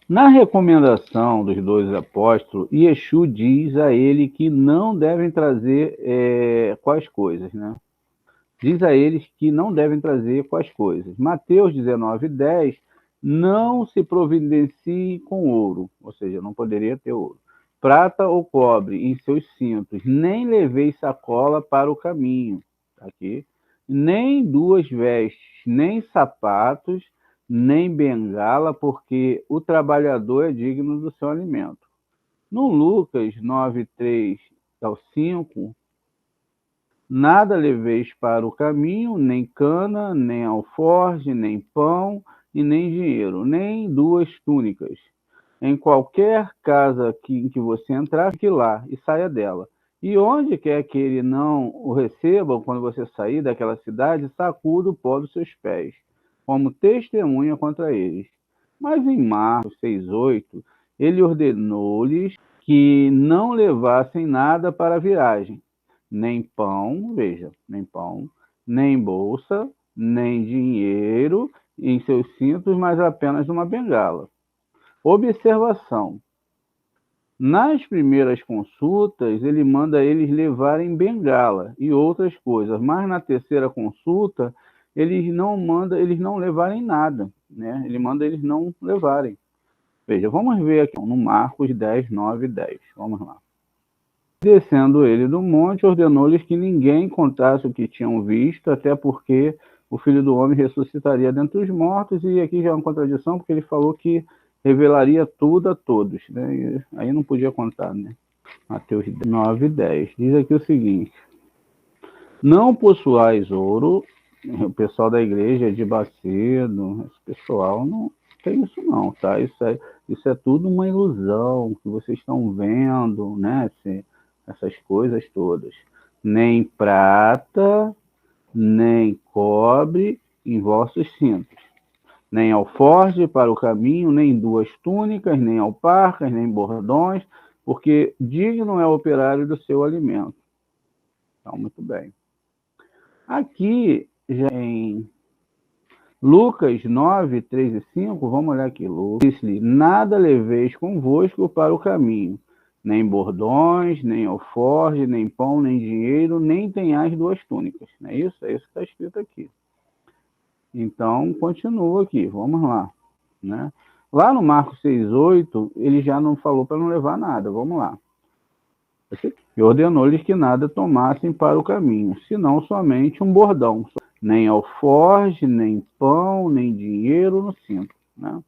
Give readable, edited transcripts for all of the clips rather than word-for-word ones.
Na recomendação dos 12 apóstolos, Yeshua diz a ele que não devem trazer quais coisas, né? Diz a eles que não devem trazer quais coisas. Mateus 19:10, não se providencie com ouro, ou seja, não poderia ter ouro, prata ou cobre em seus cintos, nem levei sacola para o caminho, aqui, nem duas vestes, nem sapatos, nem bengala, porque o trabalhador é digno do seu alimento. No Lucas 9:3-5, nada leveis para o caminho, nem cana, nem alforje, nem pão, e nem dinheiro, nem duas túnicas. Em qualquer casa em que você entrar, fique lá e saia dela. E onde quer que ele não o receba, quando você sair daquela cidade, sacuda o pó dos seus pés, como testemunha contra eles. Mas em Marcos 6:8, ele ordenou-lhes que não levassem nada para a viagem, nem pão, veja, nem pão, nem bolsa, nem dinheiro em seus cintos, mas apenas uma bengala. Observação: nas primeiras consultas, ele manda eles levarem bengala e outras coisas, mas na terceira consulta, ele não manda eles não levarem nada, né? Ele manda eles não levarem. Veja, vamos ver aqui no Marcos 10:9-10. Vamos lá. Descendo ele do monte, ordenou-lhes que ninguém contasse o que tinham visto, até porque o Filho do Homem ressuscitaria dentre os mortos, e aqui já é uma contradição, porque ele falou que revelaria tudo a todos, né? E aí não podia contar, né? Mateus 9:10. Diz aqui o seguinte: não possuais ouro, o pessoal da igreja de Bacedo, esse pessoal não tem isso não, tá? Isso é tudo uma ilusão que vocês estão vendo, né? Essas coisas todas. Nem prata, nem cobre em vossos cintos, nem alforje para o caminho, nem duas túnicas, nem alparcas, nem bordões, porque digno é o operário do seu alimento. Então, muito bem. Aqui, já em Lucas 9:3-5, vamos olhar aqui. Lucas disse-lhe: nada leveis convosco para o caminho, nem bordões, nem alforje, nem pão, nem dinheiro, nem tenhais duas túnicas. Não é isso? É isso que está escrito aqui. Então, continua aqui, vamos lá, né? Lá no Marcos 6:8, ele já não falou para não levar nada, vamos lá. E ordenou-lhes que nada tomassem para o caminho, senão somente um bordão, nem alforje, nem pão, nem dinheiro no cinto, né?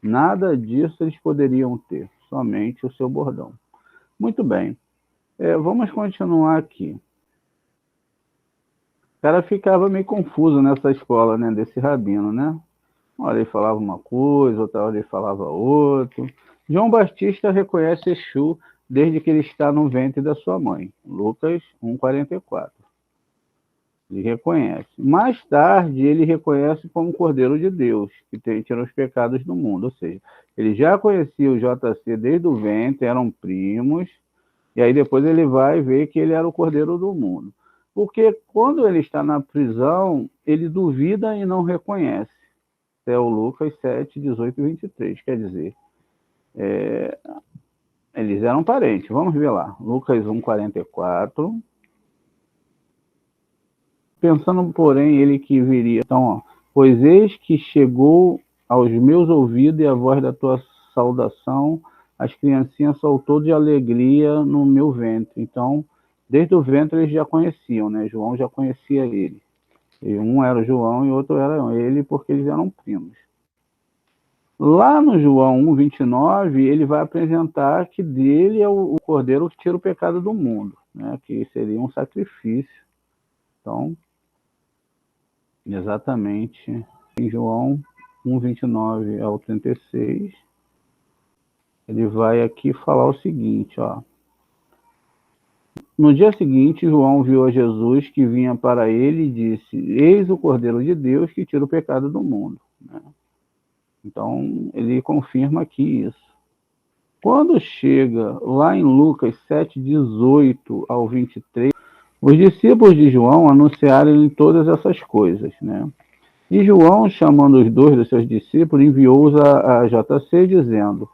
Nada disso eles poderiam ter, somente o seu bordão. Muito bem, vamos continuar aqui. O cara ficava meio confuso nessa escola, né, desse rabino, né? Uma hora ele falava uma coisa, outra hora ele falava outra. João Batista reconhece Exu desde que ele está no ventre da sua mãe. Lucas 1:44. Ele reconhece. Mais tarde, ele reconhece como Cordeiro de Deus, que tira os pecados do mundo. Ou seja, ele já conhecia o JC desde o ventre, eram primos, e aí depois ele vai ver que ele era o Cordeiro do mundo. Porque quando ele está na prisão, ele duvida e não reconhece. É o Lucas 7:18-23, quer dizer, eles eram parentes. Vamos ver lá. Lucas 1:44. Pensando, porém, ele que viria. Então, ó, pois eis que chegou aos meus ouvidos e a voz da tua saudação, as criancinhas saltou de alegria no meu ventre. Então, desde o ventre eles já conheciam, né? João já conhecia ele. E um era João e outro era ele, porque eles eram primos. Lá no João 1:29, ele vai apresentar que dele é o cordeiro que tira o pecado do mundo, né? Que seria um sacrifício. Então, exatamente em João 1:29-36, ele vai aqui falar o seguinte, ó. No dia seguinte, João viu a Jesus que vinha para ele e disse: eis o Cordeiro de Deus que tira o pecado do mundo, né? Então, ele confirma aqui isso. Quando chega lá em Lucas 7:18-23, os discípulos de João anunciaram todas essas coisas, né? E João, chamando os dois dos seus discípulos, enviou-os a JC, dizendo: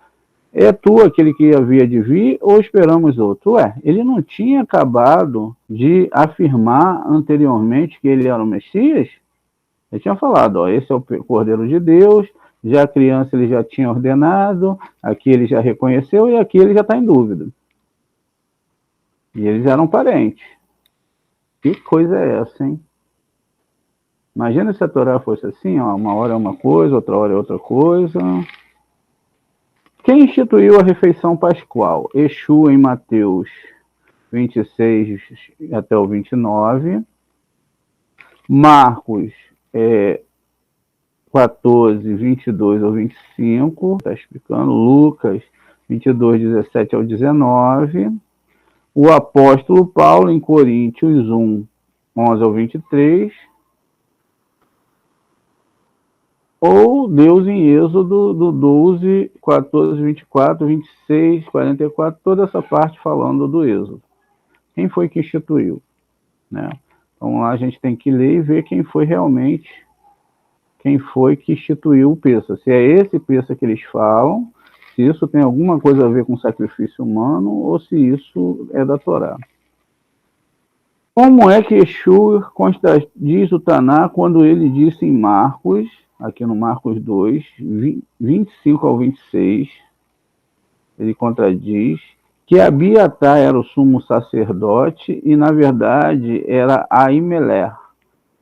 é tu aquele que havia de vir ou esperamos outro? Ele não tinha acabado de afirmar anteriormente que ele era o Messias? Ele tinha falado, esse é o Cordeiro de Deus, já a criança ele já tinha ordenado, aqui ele já reconheceu e aqui ele já está em dúvida. E eles eram parentes. Que coisa é essa, hein? Imagina se a Torá fosse assim, uma hora é uma coisa, outra hora é outra coisa. Quem instituiu a refeição pascual? Exu em Mateus 26 até o 29. Marcos 14, 22 ao 25. Está explicando. Lucas 22, 17 ao 19. O apóstolo Paulo em Coríntios 1, 11 ao 23. Ou Deus em Êxodo do 12, 14, 24, 26, 44, toda essa parte falando do Êxodo. Quem foi que instituiu? Né? Então lá a gente tem que ler e ver quem foi realmente, quem foi que instituiu o Pêssah. Se é esse Pêssah que eles falam, se isso tem alguma coisa a ver com sacrifício humano ou se isso é da Torá. Como é que Exu diz o Taná quando ele disse em Marcos, aqui no Marcos 2, 25 ao 26, ele contradiz que Abiatar era o sumo sacerdote e, na verdade, era Ahimelech.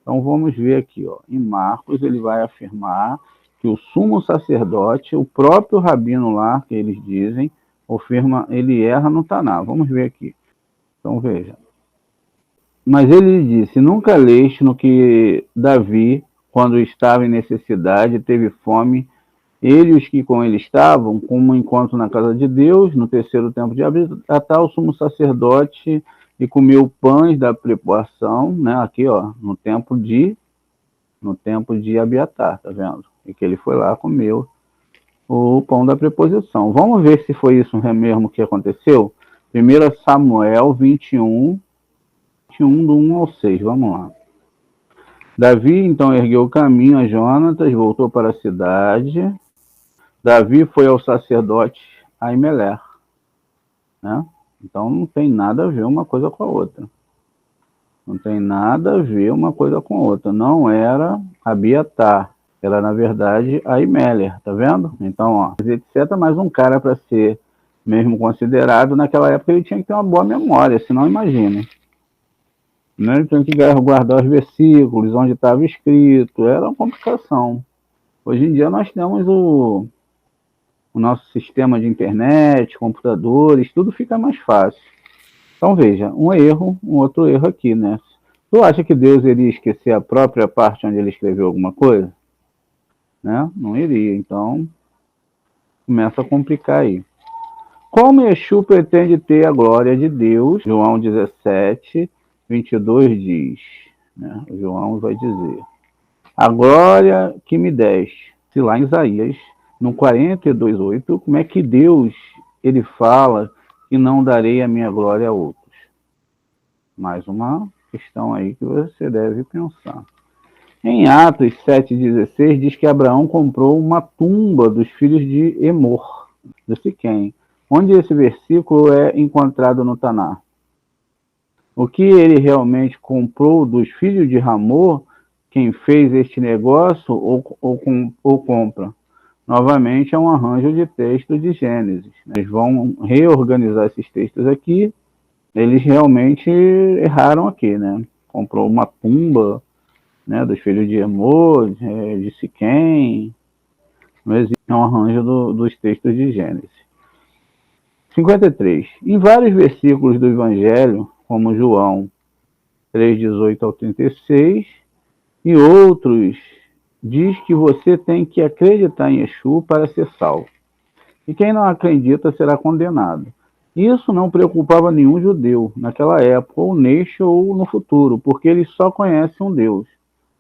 Então, vamos ver aqui, em Marcos, ele vai afirmar que o sumo sacerdote, o próprio rabino lá, que eles dizem, afirma, ele erra no Taná. Vamos ver aqui. Então, veja. Mas ele disse, nunca leste no que Davi, quando estava em necessidade, teve fome, ele e os que com ele estavam, como um encontro na casa de Deus, no terceiro tempo de Abiatar, o sumo sacerdote, e comeu pães da preparação, né? Aqui, no tempo de Abiatar, tá vendo? E que ele foi lá, comeu o pão da preposição. Vamos ver se foi isso mesmo que aconteceu? 1 Samuel 21, do 1 ao 6, vamos lá. Davi, então, ergueu o caminho a Jonatas, voltou para a cidade. Davi foi ao sacerdote Ahimelech, né? Então, não tem nada a ver uma coisa com a outra. Não tem nada a ver uma coisa com a outra. Não era Abiatar, era, na verdade, Ahimelech, tá vendo? Então, etc., mais um cara para ser mesmo considerado, naquela época ele tinha que ter uma boa memória, senão imagine. Ele tinha que guardar os versículos, onde estava escrito, era uma complicação. Hoje em dia nós temos o nosso sistema de internet, computadores, tudo fica mais fácil. Então veja, um outro erro aqui, né? Tu acha que Deus iria esquecer a própria parte onde ele escreveu alguma coisa? Né? Não iria, então começa a complicar aí. Como Exu pretende ter a glória de Deus? João 17, 22 diz, né? O João vai dizer, a glória que me deste, se lá em Isaías, no 42:8, como é que Deus, ele fala que não darei a minha glória a outros? Mais uma questão aí que você deve pensar. Em Atos 7,16 diz que Abraão comprou uma tumba dos filhos de Emor, de Siquém. Onde esse versículo é encontrado no Taná? O que ele realmente comprou dos filhos de Ramor, quem fez este negócio ou compra? Novamente é um arranjo de texto de Gênesis. Eles vão reorganizar esses textos aqui. Eles realmente erraram aqui, né? Comprou uma tumba, né, dos filhos de Emor, de Siquém. Mas é um arranjo dos textos de Gênesis. 53. Em vários versículos do Evangelho, como João 3,18 ao 36, e outros, diz que você tem que acreditar em Exu para ser salvo. E quem não acredita será condenado. Isso não preocupava nenhum judeu naquela época, ou neste ou no futuro, porque eles só conhecem um Deus,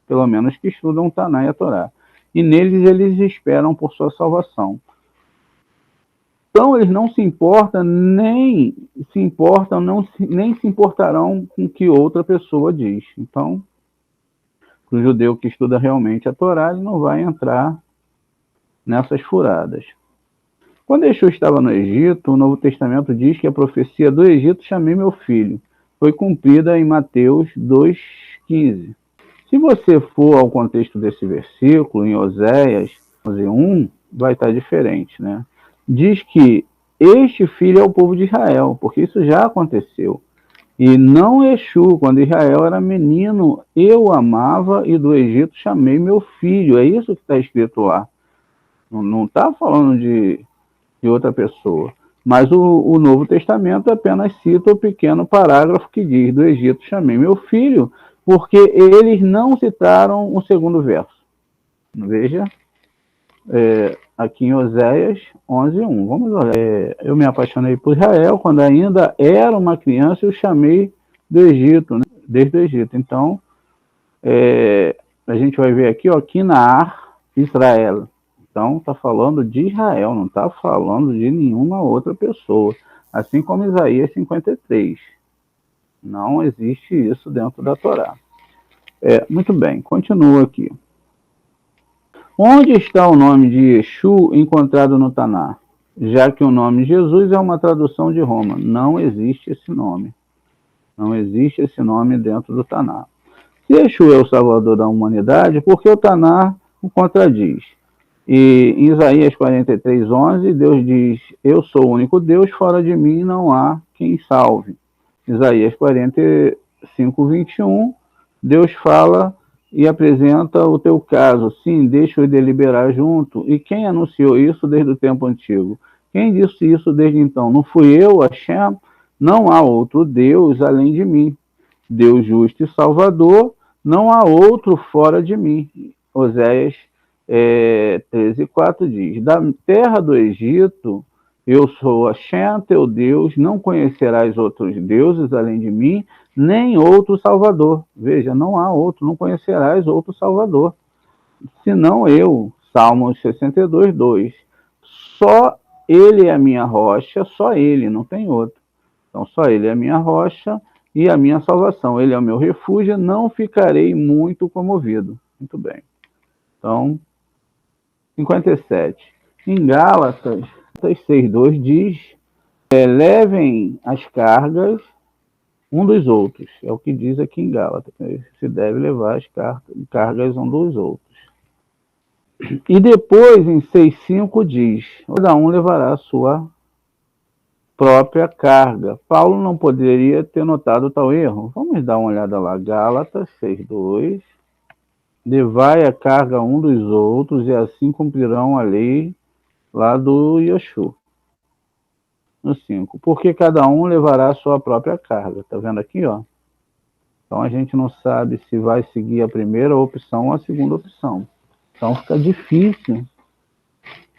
pelo menos que estudam o Taná e a Torá. E neles eles esperam por sua salvação. Então eles não se importam, nem se importarão com o que outra pessoa diz. Então, para o judeu que estuda realmente a Torá, ele não vai entrar nessas furadas. Quando Yeshua estava no Egito, o Novo Testamento diz que a profecia do Egito, chamei meu filho, foi cumprida em Mateus 2,15. Se você for ao contexto desse versículo, em Oséias 11:1, vai estar diferente, né? Diz que este filho é o povo de Israel, porque isso já aconteceu. E não Exu, quando Israel era menino, eu amava e do Egito chamei meu filho. É isso que está escrito lá. Não está falando de outra pessoa. Mas o Novo Testamento apenas cita o pequeno parágrafo que diz: do Egito chamei meu filho, porque eles não citaram o segundo verso. Veja, aqui em Oséias 11:1. Vamos olhar. Eu me apaixonei por Israel quando ainda era uma criança e o chamei do Egito, né? Desde o Egito. Então, a gente vai ver aqui, ó, Quinar, Israel. Então, está falando de Israel, não está falando de nenhuma outra pessoa. Assim como Isaías 53. Não existe isso dentro da Torá. Muito bem, continua aqui. Onde está o nome de Yeshu encontrado no Taná? Já que o nome Jesus é uma tradução de Roma. Não existe esse nome. Não existe esse nome dentro do Taná. Se Yeshu é o Salvador da humanidade, por que o Taná o contradiz? E em Isaías 43:11, Deus diz: eu sou o único Deus, fora de mim não há quem salve. Isaías 45:21, Deus fala e apresenta o teu caso. Sim, deixa-o deliberar junto. E quem anunciou isso desde o tempo antigo? Quem disse isso desde então? Não fui eu, Hashem? Não há outro Deus além de mim. Deus justo e salvador, não há outro fora de mim. Oséias 13:4 diz: da terra do Egito, eu sou Hashem, teu Deus, não conhecerás outros deuses além de mim, nem outro Salvador. Veja, não há outro, não conhecerás outro Salvador, senão eu. Salmos 62:2. Só ele é a minha rocha, só ele, não tem outro. Então, só ele é a minha rocha e a minha salvação. Ele é o meu refúgio, não ficarei muito comovido. Muito bem. Então, 57. Em Gálatas 6:2 diz: levem as cargas um dos outros. É o que diz aqui em Gálatas. Se deve levar as cargas um dos outros. E depois, em 6:5 diz: cada um levará a sua própria carga. Paulo não poderia ter notado tal erro. Vamos dar uma olhada lá. Gálatas 6:2. Levai a carga um dos outros, e assim cumprirão a lei lá do Yeshua. No 5. Porque cada um levará a sua própria carga. Tá vendo aqui, ó? Então a gente não sabe se vai seguir a primeira opção ou a segunda opção. Então fica difícil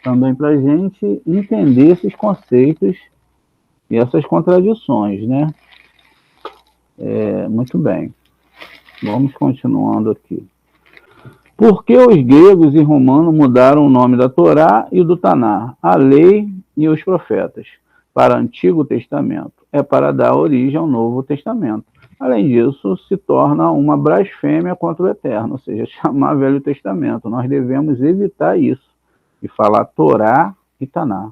também para a gente entender esses conceitos e essas contradições, né? Muito bem. Vamos continuando aqui. Por que os gregos e romanos mudaram o nome da Torá e do Taná, a lei e os profetas, para Antigo Testamento? É para dar origem ao Novo Testamento. Além disso, se torna uma blasfêmia contra o Eterno, ou seja, chamar Velho Testamento. Nós devemos evitar isso e falar Torá e Taná.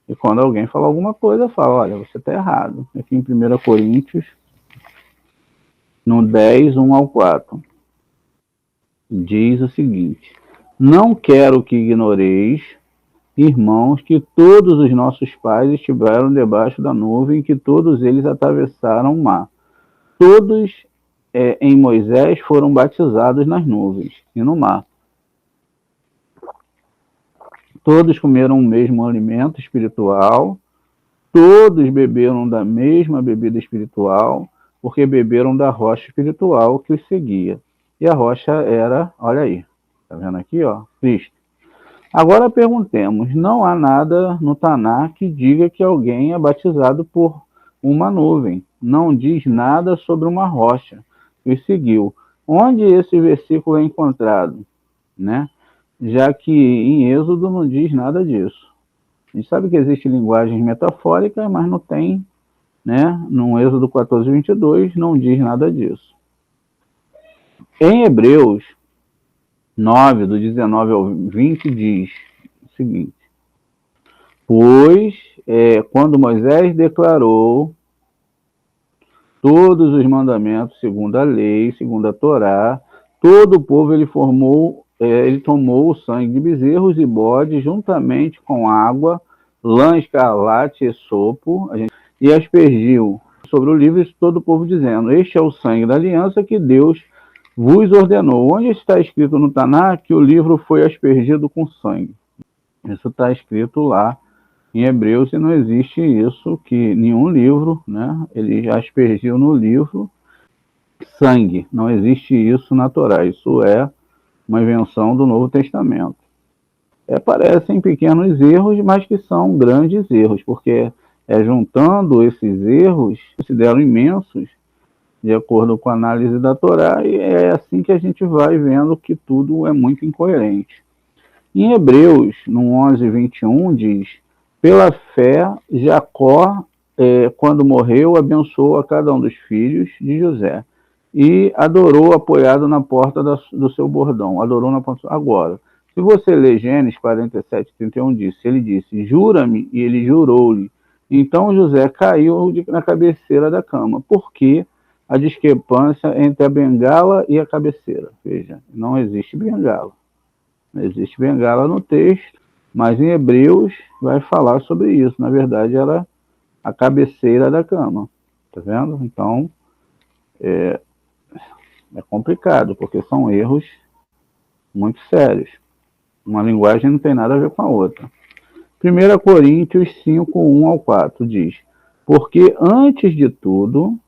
E quando alguém fala alguma coisa, fala: olha, você está errado. Aqui em 1 Coríntios, no 10:1-4. Diz o seguinte: não quero que ignoreis, irmãos, que todos os nossos pais estiveram debaixo da nuvem, que todos eles atravessaram o mar. Todos em Moisés foram batizados nas nuvens e no mar. Todos comeram o mesmo alimento espiritual, todos beberam da mesma bebida espiritual, porque beberam da rocha espiritual que os seguia. E a rocha era, olha aí, tá vendo aqui, ó, Cristo. Agora perguntemos: não há nada no Taná que diga que alguém é batizado por uma nuvem. Não diz nada sobre uma rocha que os seguiu. Onde esse versículo é encontrado, né? Já que em Êxodo não diz nada disso. A gente sabe que existem linguagens metafóricas, mas não tem, né? No Êxodo 14:22 não diz nada disso. Em Hebreus 9, do 19 ao 20, diz o seguinte: pois, quando Moisés declarou todos os mandamentos segundo a lei, segundo a Torá, todo o povo ele tomou o sangue de bezerros e bodes juntamente com água, lã escarlate e sopo, e aspergiu sobre o livro todo o povo, dizendo: este é o sangue da aliança que Deus vos ordenou. Onde está escrito no Taná que o livro foi aspergido com sangue? Isso está escrito lá em Hebreus, e não existe isso, que nenhum livro, né, ele já aspergiu no livro sangue. Não existe isso na Torá. Isso é uma invenção do Novo Testamento. Parecem pequenos erros, mas que são grandes erros, porque juntando esses erros, considero imensos, de acordo com a análise da Torá, e é assim que a gente vai vendo que tudo é muito incoerente. Em Hebreus, no 11:21, diz: pela fé, Jacó, quando morreu, abençoou a cada um dos filhos de José e adorou apoiado na porta do seu bordão. Adorou na porta. Agora, se você ler Gênesis 47:31, ele disse: jura-me, e ele jurou-lhe. Então José caiu na cabeceira da cama. Por quê? A discrepância entre a bengala e a cabeceira. Veja, não existe bengala. Não existe bengala no texto, mas em Hebreus vai falar sobre isso. Na verdade, era a cabeceira da cama. Tá vendo? Então, é complicado, porque são erros muito sérios. Uma linguagem não tem nada a ver com a outra. 1 Coríntios 5:1-4 diz: porque antes de tudo,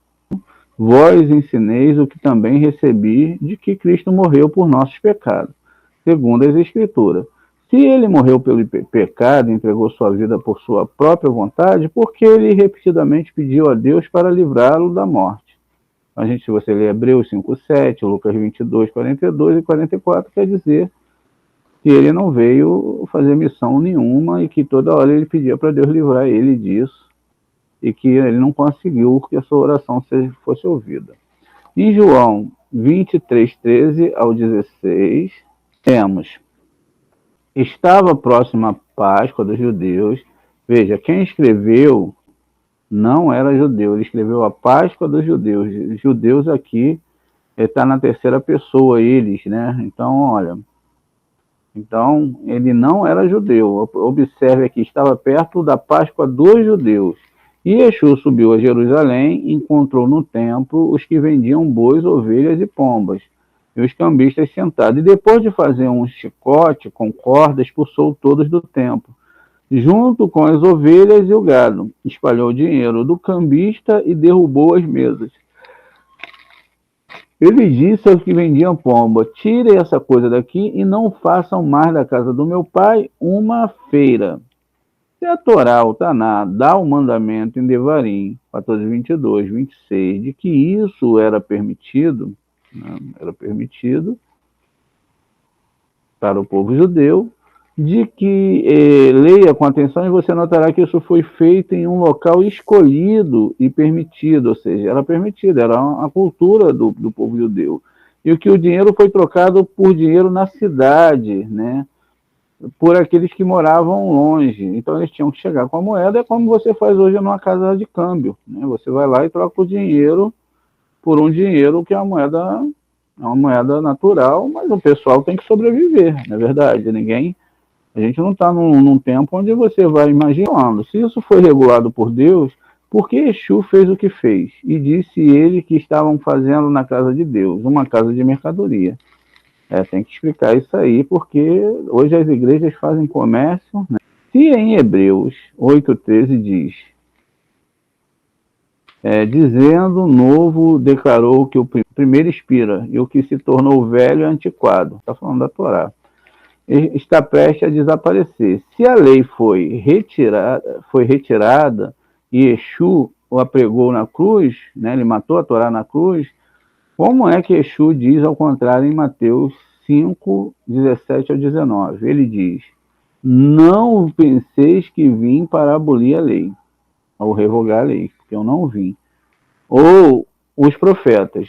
vós ensineis o que também recebi, de que Cristo morreu por nossos pecados, segundo as Escrituras. Se ele morreu pelo pecado e entregou sua vida por sua própria vontade, por que ele repetidamente pediu a Deus para livrá-lo da morte? Se você ler Hebreus 5:7, Lucas 22:42 e 44, quer dizer que ele não veio fazer missão nenhuma e que toda hora ele pedia para Deus livrar ele disso e que ele não conseguiu que a sua oração fosse ouvida. Em João 23:13-16, temos: estava próxima a Páscoa dos judeus. Veja, quem escreveu não era judeu, ele escreveu a Páscoa dos judeus. Os judeus aqui está na terceira pessoa, eles, né? Então, olha, ele não era judeu. Observe aqui, estava perto da Páscoa dos judeus. E Yeshua subiu a Jerusalém e encontrou no templo os que vendiam bois, ovelhas e pombas, e os cambistas sentados. E depois de fazer um chicote com corda, expulsou todos do templo, junto com as ovelhas e o gado. Espalhou o dinheiro do cambista e derrubou as mesas. Ele disse aos que vendiam pomba: tirem essa coisa daqui e não façam mais da casa do meu pai uma feira. Se a Torá, o Taná, dá o mandamento em Devarim 14:22, 26, de que isso era permitido, né, era permitido para o povo judeu, de que leia com atenção e você notará que isso foi feito em um local escolhido e permitido, ou seja, era permitido, era a cultura do povo judeu. E que o dinheiro foi trocado por dinheiro na cidade, né, por aqueles que moravam longe. Então eles tinham que chegar com a moeda, é como você faz hoje numa casa de câmbio, né? Você vai lá e troca o dinheiro por um dinheiro que é uma moeda natural, mas o pessoal tem que sobreviver, não é verdade? A gente não está num tempo onde você vai imaginando. Se isso foi regulado por Deus, por que Exu fez o que fez? E disse ele que estavam fazendo na casa de Deus, uma casa de mercadoria. Tem que explicar isso aí, porque hoje as igrejas fazem comércio, né? Se em Hebreus 8:13 diz: dizendo, novo declarou que o primeiro expira, e o que se tornou velho é antiquado. Está falando da Torá. Está prestes a desaparecer. Se a lei foi retirada e Exu o apregou na cruz, né, ele matou a Torá na cruz, como é que Exu diz ao contrário em Mateus 5:17-19? Ele diz: não penseis que vim para abolir a lei, ou revogar a lei, porque eu não vim. Ou os profetas: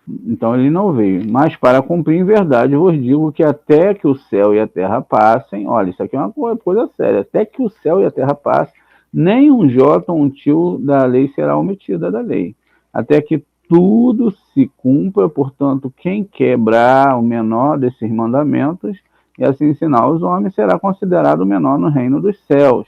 Então ele não veio. Mas para cumprir em verdade, vos digo que até que o céu e a terra passem, olha, isso aqui é uma coisa séria, até que o céu e a terra passem, nem um jota ou um tio da lei será omitida da lei. Até que tudo se cumpra, portanto, quem quebrar o menor desses mandamentos e assim ensinar os homens será considerado o menor no reino dos céus.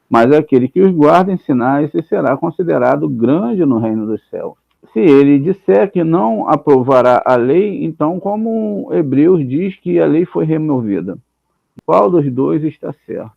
Mas aquele que os guarda e ensinar, esse será considerado grande no reino dos céus. Se ele disser que não aprovará a lei, então, como Hebreus diz que a lei foi removida? Qual dos dois está certo?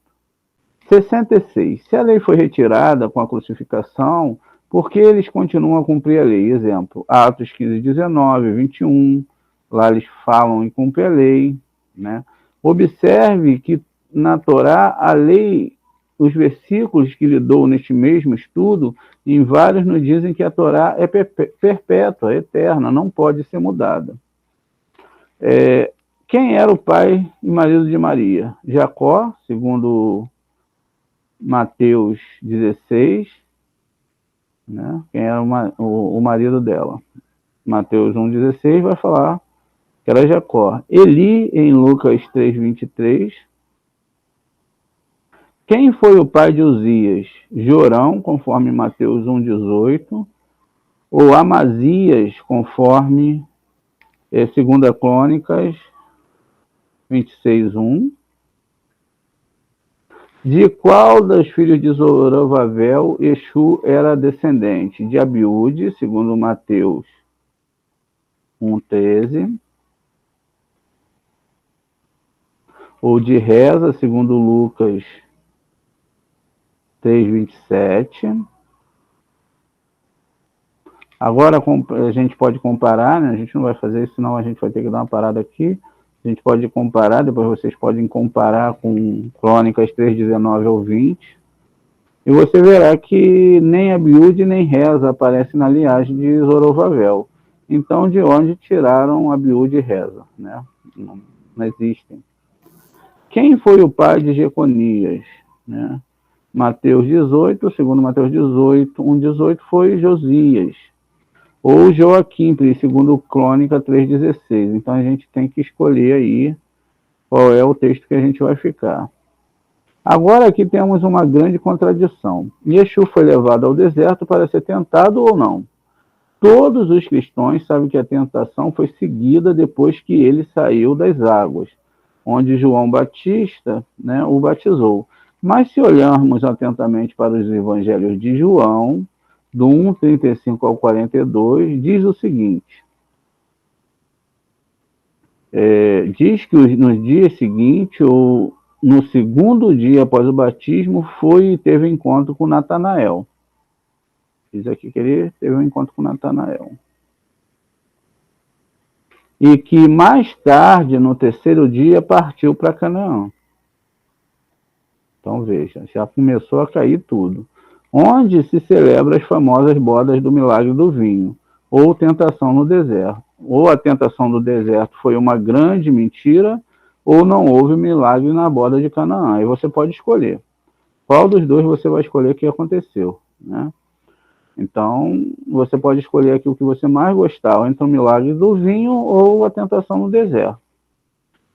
66. Se a lei foi retirada com a crucificação, por que eles continuam a cumprir a lei? Exemplo, Atos 15, 19, 21. Lá eles falam em cumprir a lei. Né? Observe que na Torá a lei, os versículos que lhe dou neste mesmo estudo, em vários nos dizem que a Torá é perpétua, eterna, não pode ser mudada. Quem era o pai e marido de Maria? Jacó, segundo Mateus 16, né? Quem era o marido dela? Mateus 1,16 vai falar que era Jacó. Eli, em Lucas 3,23. Quem foi o pai de Uzias? Jorão, conforme Mateus 1,18. Ou Amazias, conforme 2 Crônicas 26,1. De qual dos filhos de Zorobabel Exu era descendente? De Abiúde, segundo Mateus 1,13. Ou de Reza, segundo Lucas 3,27. Agora a gente pode comparar, né? A gente não vai fazer isso, senão a gente vai ter que dar uma parada aqui. A gente pode comparar, depois vocês podem comparar com Crônicas 3:19 ou 20. E você verá que nem Abiúde nem Reza aparecem na linhagem de Zorobabel. Então, de onde tiraram Abiúde e Reza? Né? Não existem. Quem foi o pai de Jeconias? Né? Mateus 18, segundo Mateus 18, 1,18 foi Josias. Ou Joaquim, segundo Crônica 3,16. Então a gente tem que escolher aí qual é o texto que a gente vai ficar. Agora aqui temos uma grande contradição. Yeshua foi levado ao deserto para ser tentado ou não? Todos os cristãos sabem que a tentação foi seguida depois que ele saiu das águas, onde João Batista, né, o batizou. Mas se olharmos atentamente para os evangelhos de João, do 1:35 ao 42, diz o seguinte. Diz que no dia seguinte, ou no segundo dia após o batismo, foi e teve encontro com Natanael. Diz aqui que ele teve um encontro com Natanael. E que mais tarde, no terceiro dia, partiu para Canaã. Então veja, já começou a cair tudo. Onde se celebra as famosas bodas do milagre do vinho, ou tentação no deserto. Ou a tentação do deserto foi uma grande mentira, ou não houve milagre na boda de Canaã. Aí você pode escolher. Qual dos dois você vai escolher que aconteceu, né? Então, você pode escolher aqui o que você mais gostar, entre o milagre do vinho ou a tentação no deserto.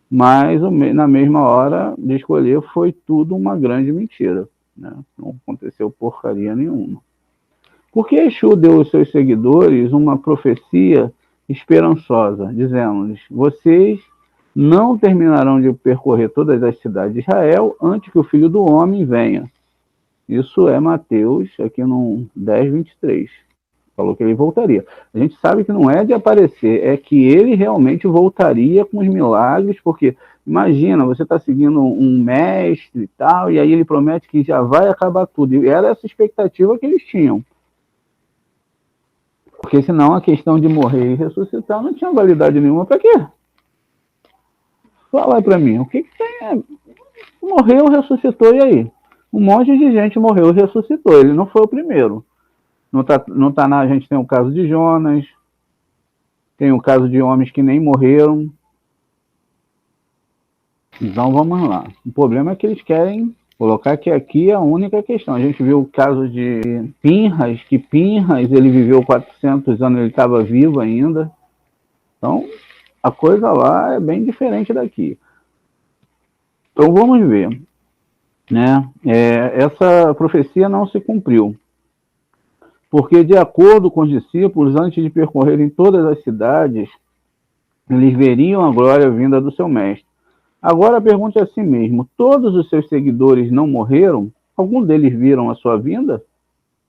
Mas, na mesma hora de escolher, foi tudo uma grande mentira. Né? Não aconteceu porcaria nenhuma. Porque Exu deu aos seus seguidores uma profecia esperançosa, dizendo-lhes: vocês não terminarão de percorrer todas as cidades de Israel antes que o Filho do Homem venha. Isso é Mateus, aqui no 10:23. Falou que ele voltaria. A gente sabe que não é de aparecer, é que ele realmente voltaria com os milagres, porque imagina, você está seguindo um mestre e tal, e aí ele promete que já vai acabar tudo. E era essa expectativa que eles tinham. Porque senão a questão de morrer e ressuscitar não tinha validade nenhuma. Para quê? Fala aí para mim, o que tem? Morreu, ressuscitou, e aí? Um monte de gente morreu e ressuscitou, ele não foi o primeiro. No Taná a gente tem o caso de Jonas, tem o caso de homens que nem morreram. Então vamos lá. O problema é que eles querem colocar que aqui é a única questão. A gente viu o caso de Pinhas, que Pinhas ele viveu 400 anos, ele estava vivo ainda. Então, a coisa lá é bem diferente daqui. Então, vamos ver, né? Essa profecia não se cumpriu, porque, de acordo com os discípulos, antes de percorrerem todas as cidades, eles veriam a glória vinda do seu mestre. Agora pergunte a si mesmo: todos os seus seguidores não morreram? Algum deles viram a sua vinda?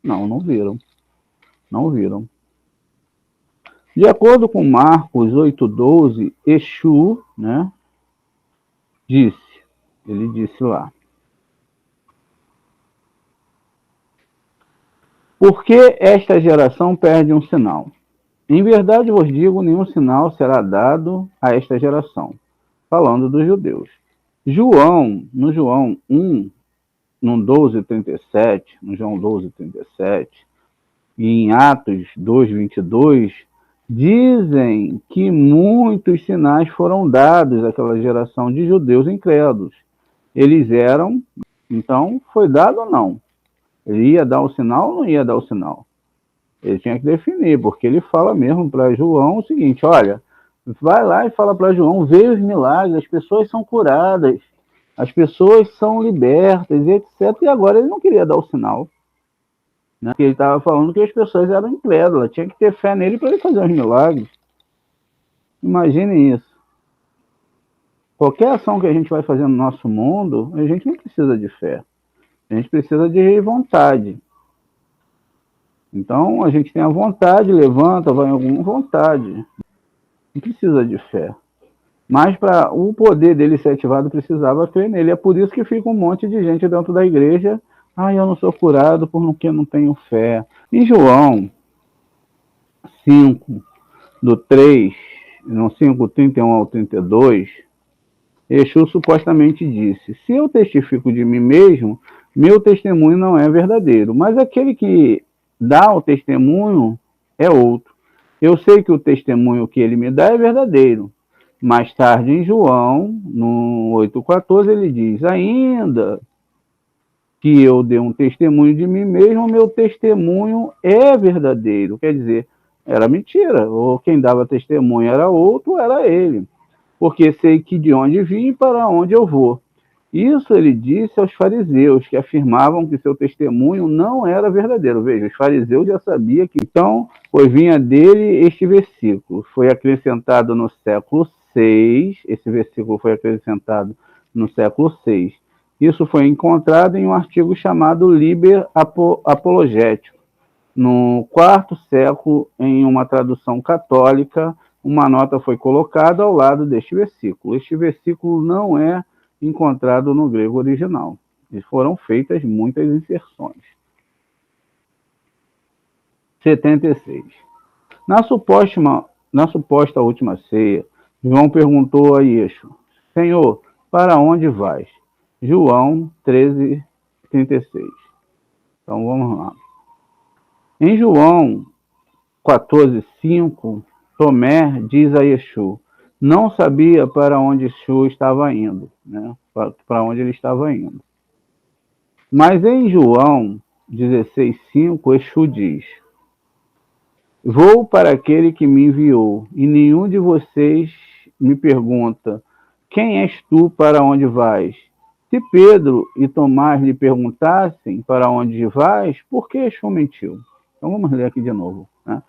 Não, não viram. Não viram. De acordo com Marcos 8,12, Exu, né, ele disse lá: por que esta geração perde um sinal? Em verdade vos digo, nenhum sinal será dado a esta geração. Falando dos judeus. No João 1, no 12:37, no João 12:37, e em Atos 2:22, dizem que muitos sinais foram dados àquela geração de judeus incrédulos. Eles eram, então, foi dado ou não? Ele ia dar o sinal ou não ia dar o sinal? Ele tinha que definir, porque ele fala mesmo para João o seguinte: olha, vai lá e fala para João, vê os milagres, as pessoas são curadas, as pessoas são libertas, etc. E agora ele não queria dar o sinal, né? Porque ele estava falando que as pessoas eram incrédulas, tinha que ter fé nele para ele fazer os milagres. Imagine isso. Qualquer ação que a gente vai fazer no nosso mundo, a gente não precisa de fé, a gente precisa de vontade. Então, a gente tem a vontade, levanta, vai em alguma vontade. Não precisa de fé. Mas para o poder dele ser ativado, precisava crer nele. É por isso que fica um monte de gente dentro da igreja. Eu não sou curado porque não tenho fé. Em João 5, do 3, no 5:31 ao 32, Exu supostamente disse: se eu testifico de mim mesmo, meu testemunho não é verdadeiro. Mas aquele que dá o testemunho é outro. Eu sei que o testemunho que ele me dá é verdadeiro. Mais tarde, em João, no 8,14, ele diz: ainda que eu dê um testemunho de mim mesmo, meu testemunho é verdadeiro. Quer dizer, era mentira. Ou quem dava testemunho era outro, era ele. Porque sei que de onde vim e para onde eu vou. Isso ele disse aos fariseus, que afirmavam que seu testemunho não era verdadeiro. Veja, os fariseus já sabiam que então, pois vinha dele este versículo. Foi acrescentado no século VI, esse versículo foi acrescentado no século VI. Isso foi encontrado em um artigo chamado Liber Apologético. No quarto século, em uma tradução católica, uma nota foi colocada ao lado deste versículo. Este versículo não é encontrado no grego original. E foram feitas muitas inserções. 76. Na suposta última ceia, João perguntou a Yeshua: Senhor, para onde vais? João 13:36. Então vamos lá. Em João 14:5, Tomé diz a Yeshua: não sabia para onde Yeshua estava indo, né? Para onde ele estava indo. Mas em João 16:5, Yeshua diz: vou para aquele que me enviou, e nenhum de vocês me pergunta: quem és tu, para onde vais? Se Pedro e Tomás lhe perguntassem para onde vais, por que Yeshua mentiu? Então vamos ler aqui de novo, né?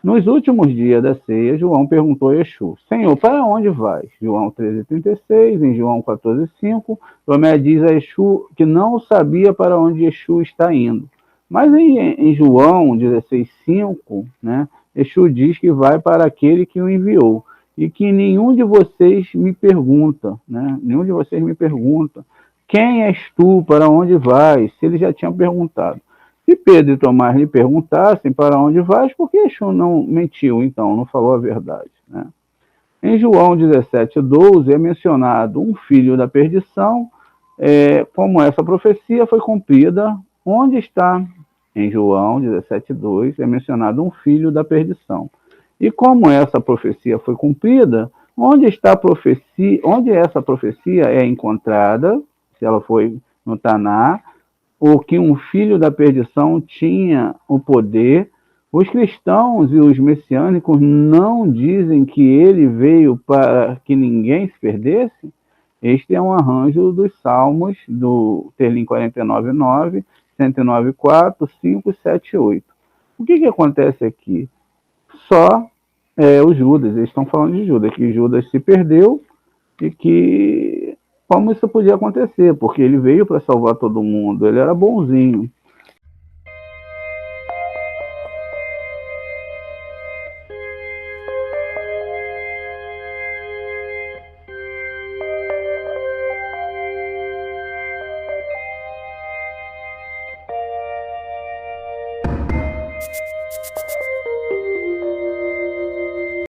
Nos últimos dias da ceia, João perguntou a Yeshua: Senhor, para onde vais? João 13:36, em João 14:5, Tomé diz a Yeshua que não sabia para onde Yeshua está indo. Mas em João 16:5, né, Yeshua diz que vai para aquele que o enviou. E que nenhum de vocês me pergunta, né? Nenhum de vocês me pergunta: quem és tu, para onde vais? Se ele já tinha perguntado. Se Pedro e Tomás lhe perguntassem para onde vais, por que Yeshua não mentiu, então, não falou a verdade, né? Em João 17:12 é mencionado um filho da perdição, como essa profecia foi cumprida, onde está? Em João 17:2 é mencionado um filho da perdição. E como essa profecia foi cumprida, onde está a profecia, onde essa profecia é encontrada, se ela foi no Taná, ou que um filho da perdição tinha o poder, Os cristãos e os messiânicos não dizem que ele veio para que ninguém se perdesse? Este é um arranjo dos Salmos, do Terlim 49:9, 109:4, 5, 7, 8. O que acontece aqui? Só o Judas, eles estão falando de Judas, que Judas se perdeu e que como isso podia acontecer, porque ele veio para salvar todo mundo, ele era bonzinho.